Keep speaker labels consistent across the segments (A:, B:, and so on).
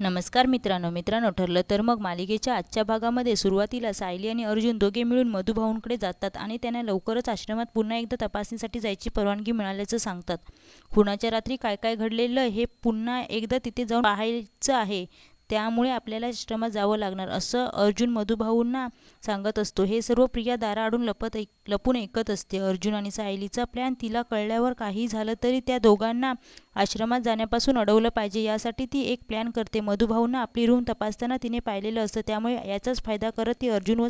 A: नमस्कार मित्रांनो ठरलं तर मग मालिकेच्या आजच्या भागामध्ये सुरुवातीला सायली आणि अर्जुन दोघे मिळून मधुभाऊंकडे जातात आणि त्यांना लवकरच आश्रमात पुन्हा एकदा तपासणीसाठी जायची परवानगी मिळाल्याचं सांगतात. खुनाच्या रात्री काय काय घडलेलं हे पुन्हा एकदा तिथे जाऊन पाहायचं आहे, त्यामुळे आपल्याला आश्रमात जावं लागणार असं अर्जुन मधुभाऊंना सांगत असतो. हे सर्व प्रिया दाराआडून लपून ऐकत असते. अर्जुन आणि सायलीचा प्लॅन तिला कळल्यावर काही झालं तरी त्या दोघांना आश्रमात जाण्यापासून अडवलं पाहिजे यासाठी ती एक प्लॅन करते. मधुभाऊंना आपली रूम तपासताना तिने पाहिलेलं असतं, त्यामुळे याचाच फायदा करत ती अर्जुन व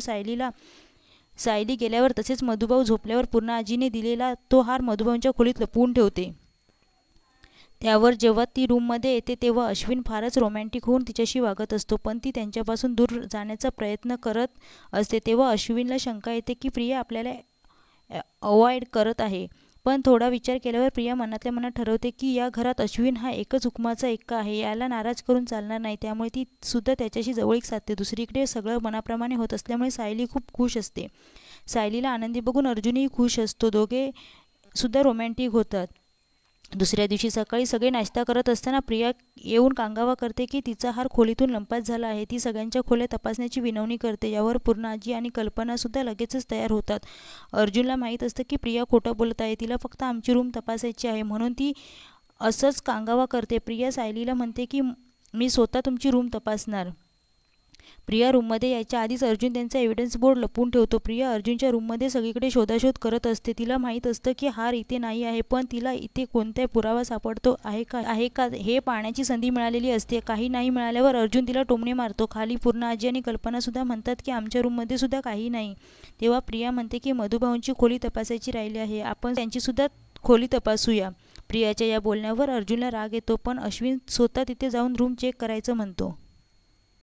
A: सायली गेल्यावर तसेच मधुभाऊ झोपल्यावर पूर्णा आजीने दिलेला तो हार मधुभाऊंच्या खोलीत लपवून ठेवते. त्यावर जेव्हा ती रूममध्ये येते तेव्हा अश्विन फारच रोमॅन्टिक होऊन तिच्याशी वागत असतो, पण ती त्यांच्यापासून दूर जाण्याचा प्रयत्न करत असते. तेव्हा अश्विनला शंका येते की प्रिया आपल्याला अवॉइड करत आहे. पण थोडा विचार केल्यावर प्रिया मनातल्या मनात ठरवते की या घरात अश्विन हा एकच हुकमाचा एक्का आहे, याला नाराज करून चालणार नाही, त्यामुळे ती सुद्धा त्याच्याशी जवळीक साधते. दुसरीकडे सगळं मनाप्रमाणे होत असल्यामुळे सायली खूप खुश असते. सायलीला आनंदी बघून अर्जुनही खुश असतो. दोघे सुद्धा रोमॅन्टिक होतात. दुसऱ्या दिवशी सकाळी सगळे नाश्ता करत असताना प्रिया येऊन कांगावा करते की तिचा हार खोलीतून लंपास झाला आहे. ती सगळ्यांच्या खोल्या तपासण्याची विनवणी करते. यावर पूर्णा आजी आणि कल्पना सुद्धा लगेचच तयार होतात. अर्जुनला माहीत असतं की प्रिया खोटं बोलत आहे, तिला फक्त आमची रूम तपासायची आहे, म्हणून ती असंच कांगावा करते. प्रिया सायलीला म्हणते की मी स्वतः तुमची रूम तपासणार. प्रिया रूममध्ये यायच्या आधीच अर्जुन त्यांचा एव्हिडन्स बोर्ड लपवून ठेवतो. प्रिया अर्जुनच्या रूममध्ये सगळीकडे शोधाशोध करत असते. तिला माहीत असतं की हार इथे नाही आहे, पण तिला इथे कोणता पुरावा सापडतो आहे का हे पाहण्याची संधी मिळालेली असते. काही नाही मिळाल्यावर अर्जुन तिला टोमणे मारतो. खाली पूर्णा आजी आणि कल्पना सुद्धा म्हणतात की आमच्या रूममध्ये सुद्धा काही नाही. तेव्हा प्रिया म्हणते की मधुभाऊंची खोली तपासायची राहिली आहे, आपण त्यांची सुद्धा खोली तपासूया. प्रियाच्या या बोलण्यावर अर्जुनला राग येतो, पण अश्विन स्वतः तिथे जाऊन रूम चेक करायचं म्हणतो.